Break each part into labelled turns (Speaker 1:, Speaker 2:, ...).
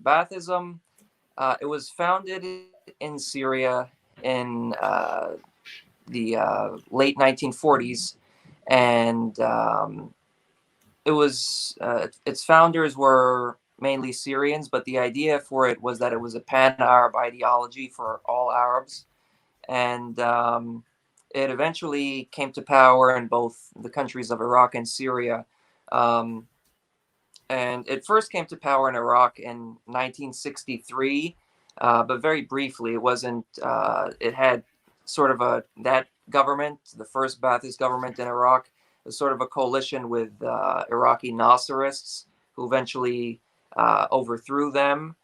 Speaker 1: Baathism, it was founded in Syria in the late 1940s, and its founders were mainly Syrians, but the idea for it was that it was a pan-Arab ideology for all Arabs, and it eventually came to power in both the countries of Iraq and Syria. Um, and it first came to power in Iraq in 1963, but very briefly. It wasn't. It had sort of that government, the first Ba'athist government in Iraq, was sort of a coalition with Iraqi Nasserists, who eventually overthrew them.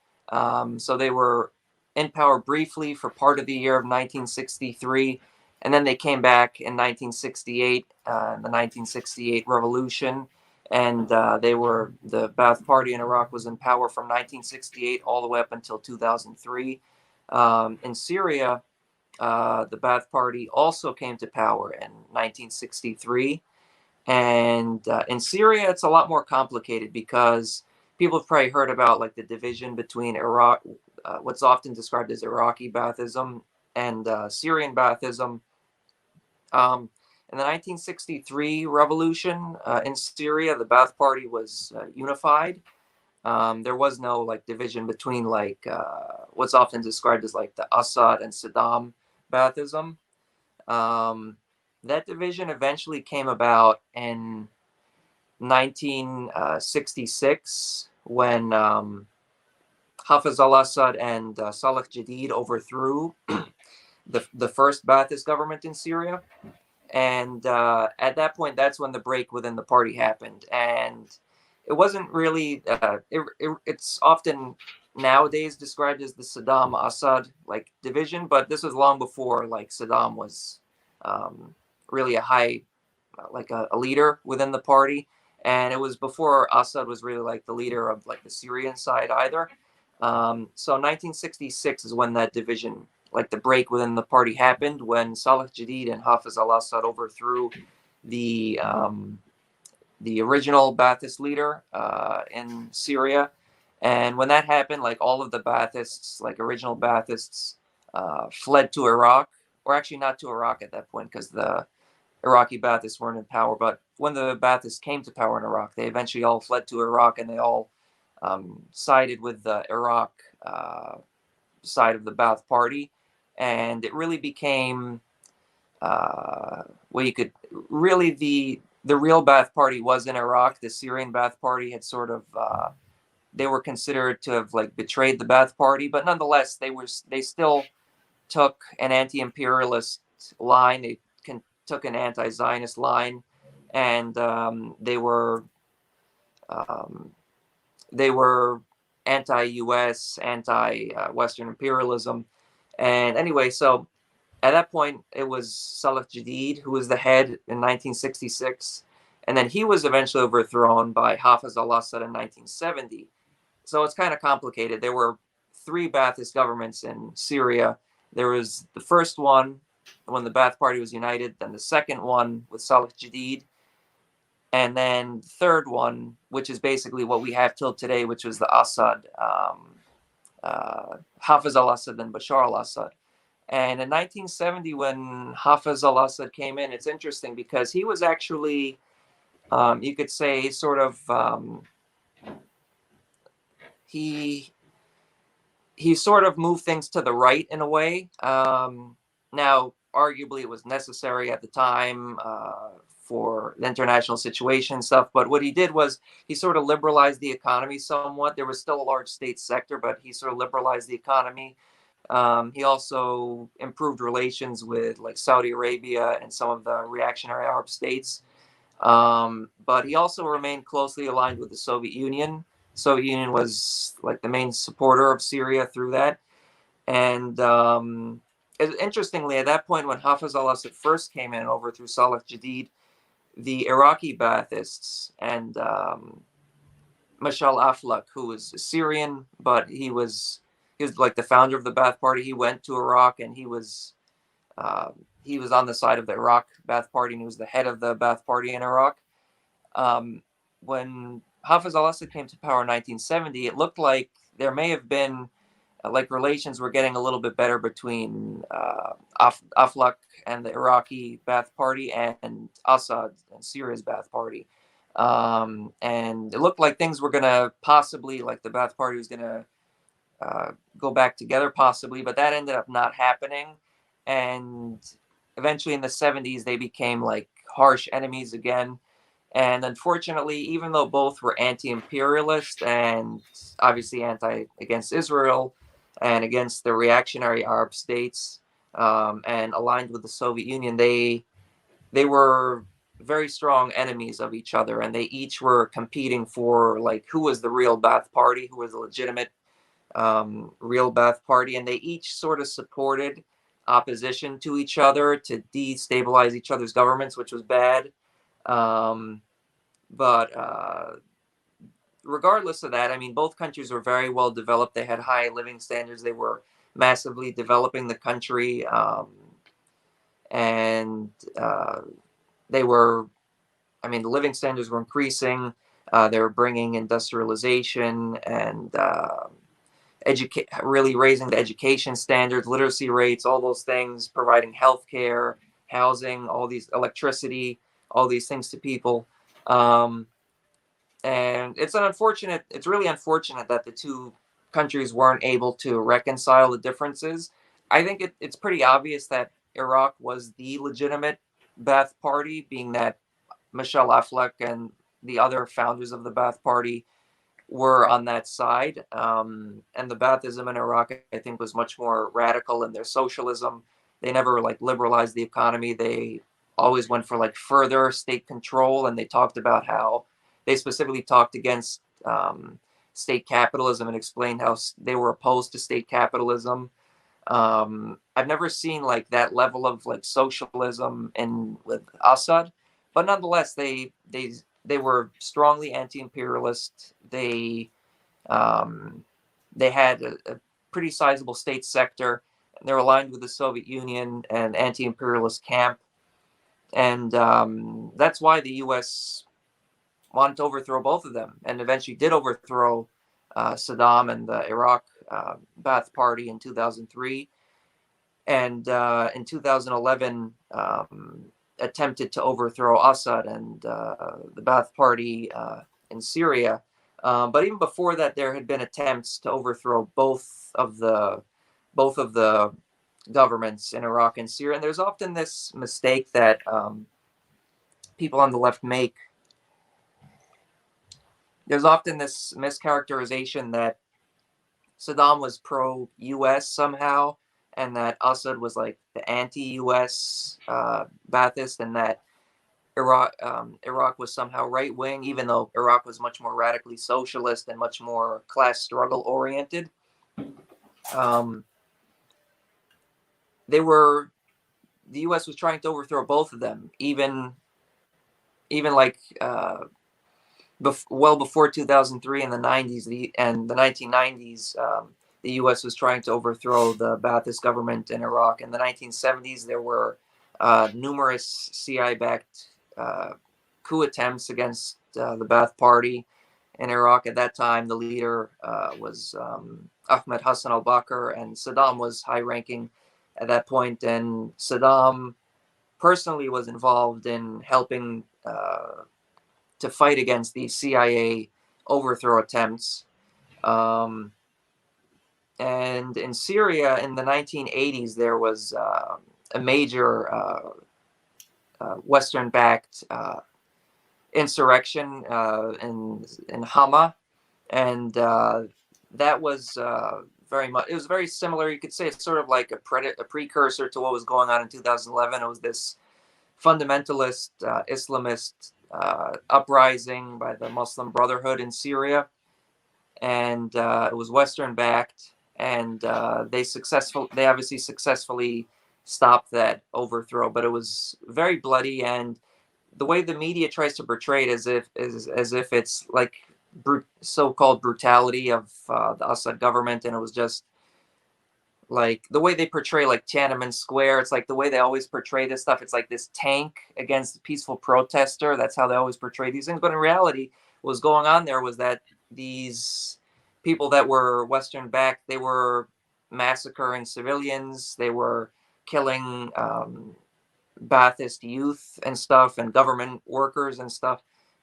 Speaker 1: So they were in power briefly for part of the year of 1963, and then they came back in 1968, the 1968 revolution, and the Ba'ath Party in Iraq was in power from 1968 all the way up until 2003. In Syria, the Ba'ath Party also came to power in 1963, and in Syria, it's a lot more complicated because people have probably heard about like the division between Iraq, what's often described as Iraqi Baathism, and Syrian Baathism. In the 1963 revolution in Syria, the Ba'ath Party was unified. There was no like division between like what's often described as like the Assad and Saddam Baathism. Um, that division eventually came about in 1966 when Hafez al-Assad and Saleh Jadid overthrew the first Ba'athist government in Syria. And at that point, that's when the break within the party happened. And it wasn't really, it's often nowadays described as the Saddam Assad like division, but this was long before like Saddam was really a high, like a leader within the party. And it was before Assad was really like the leader of like the Syrian side either. So 1966 is when that division, like the break within the party, happened when Saleh Jadid and Hafez al-Assad overthrew the original Ba'athist leader in Syria. And when that happened, like all of the Ba'athists, like original Ba'athists, fled to Iraq, or actually not to Iraq at that point because the Iraqi Ba'athists weren't in power. But when the Ba'athists came to power in Iraq, they eventually all fled to Iraq, and they all sided with the Iraq side of the Ba'ath Party, and it really became well, you could really the real Ba'ath Party was in Iraq. The Syrian Ba'ath Party had sort of they were considered to have like betrayed the Ba'ath Party, but nonetheless they still took an anti-imperialist line. They took an anti-Zionist line, and they were anti-U.S., anti-Western imperialism. And anyway, so at that point, it was Saleh Jadid who was the head in 1966, and then he was eventually overthrown by Hafez al-Assad in 1970. So it's kind of complicated. There were three Ba'athist governments in Syria. There was the first one when the Ba'ath Party was united, then the second one with Saleh Jadid, and then the third one, which is basically what we have till today, which was the Assad, Hafez al-Assad and Bashar al-Assad. And in 1970, when Hafez al-Assad came in, it's interesting because he was actually, you could say, sort of, he sort of moved things to the right in a way. Now, arguably, it was necessary at the time for the international situation stuff. But what he did was he sort of liberalized the economy somewhat. There was still a large state sector, but he sort of liberalized the economy. He also improved relations with like Saudi Arabia and some of the reactionary Arab states. But he also remained closely aligned with the Soviet Union. Soviet Union was like the main supporter of Syria through that. And interestingly, at that point, when Hafez al-Assad first came in over through Saleh Jadid, the Iraqi Baathists and Mashal Aflaq, who was Syrian, but he was like the founder of the Ba'ath Party. He went to Iraq, and he was on the side of the Iraq Ba'ath Party, and he was the head of the Ba'ath Party in Iraq. When Hafez al-Assad came to power in 1970, it looked like there may have been like relations were getting a little bit better between Aflaq and the Iraqi Ba'ath Party and Assad and Syria's Ba'ath Party. And it looked like things were going to possibly, like the Ba'ath Party was going to go back together possibly, but that ended up not happening. And eventually in the 70s, they became like harsh enemies again. And unfortunately, even though both were anti-imperialist and obviously anti against Israel and against the reactionary Arab states, and aligned with the Soviet Union, they were very strong enemies of each other, and they each were competing for like who was the real Ba'ath Party, who was the legitimate real Ba'ath Party, and they each sort of supported opposition to each other to destabilize each other's governments, which was bad. Um, but regardless of that, I mean, both countries were very well developed. They had high living standards. They were massively developing the country, and they were. I mean, the living standards were increasing. They were bringing industrialization and really raising the education standards, literacy rates, all those things, providing healthcare, housing, all these electricity, all these things to people. And it's really unfortunate that the two countries weren't able to reconcile the differences. I think it's pretty obvious that Iraq was the legitimate Ba'ath Party, being that Michel Aflaq and the other founders of the Ba'ath Party were on that side. And the Baathism in Iraq, I think, was much more radical in their socialism. They never like liberalized the economy. They always went for like further state control, and they talked about how they specifically talked against state capitalism and explained how they were opposed to state capitalism. I've never seen like that level of like socialism in with Assad, but nonetheless, they were strongly anti-imperialist. Um, they had a pretty sizable state sector. They're aligned with the Soviet Union and anti-imperialist camp, and that's why the U.S. wanted to overthrow both of them, and eventually did overthrow Saddam and the Iraq Ba'ath Party in 2003, and in 2011 attempted to overthrow Assad and the Ba'ath Party in Syria. But even before that, there had been attempts to overthrow both of the governments in Iraq and Syria. And there's often this mistake that people on the left make. There's often this mischaracterization that Saddam was pro-U.S. somehow, and that Assad was like the anti-U.S. Ba'athist, and that Iraq was somehow right-wing, even though Iraq was much more radically socialist and much more class struggle oriented. The U.S. was trying to overthrow both of them, even like well before 2003 in the 90s and the 1990s. The U.S. was trying to overthrow the Ba'athist government in Iraq. In the 1970s, there were numerous CIA-backed coup attempts against the Ba'ath Party in Iraq. At that time, the leader was Ahmed Hassan al-Bakr, and Saddam was high-ranking at that point. And Saddam personally was involved in helping to fight against the CIA overthrow attempts. And in Syria in the 1980s, there was a major Western-backed insurrection in Hama, and that was very much. It was very similar. You could say it's sort of like a precursor to what was going on in 2011. It was this fundamentalist Islamist uprising by the Muslim Brotherhood in Syria, and it was Western-backed. And they obviously successfully stopped that overthrow, but it was very bloody. And the way the media tries to portray it as if it's like so-called brutality of the Assad government, and it was just like the way they portray like Tiananmen Square. It's like the way they always portray this stuff. It's like this tank against a peaceful protester. That's how they always portray these things. But in reality, what was going on there was that these people that were Western backed, they were massacring civilians. They were killing Baathist youth and stuff, and government workers and stuff.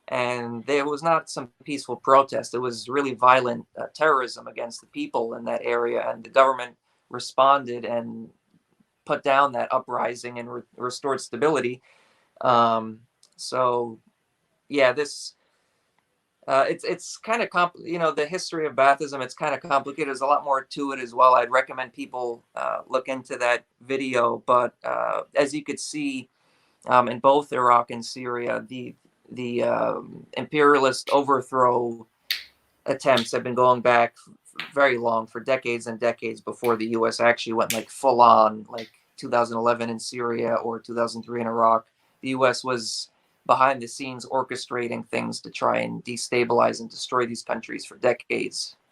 Speaker 1: And there was not some peaceful protest. It was really violent terrorism against the people in that area. And the government responded and put down that uprising and restored stability. So yeah, this it's kind of the history of Baathism. It's kind of complicated. There's a lot more to it as well. I'd recommend people look into that video. But as you could see, in both Iraq and Syria, the imperialist overthrow attempts have been going back very long, for decades and decades, before the U.S. actually went like full on, like 2011 in Syria or 2003 in Iraq. The U.S. was behind the scenes orchestrating things to try and destabilize and destroy these countries for decades.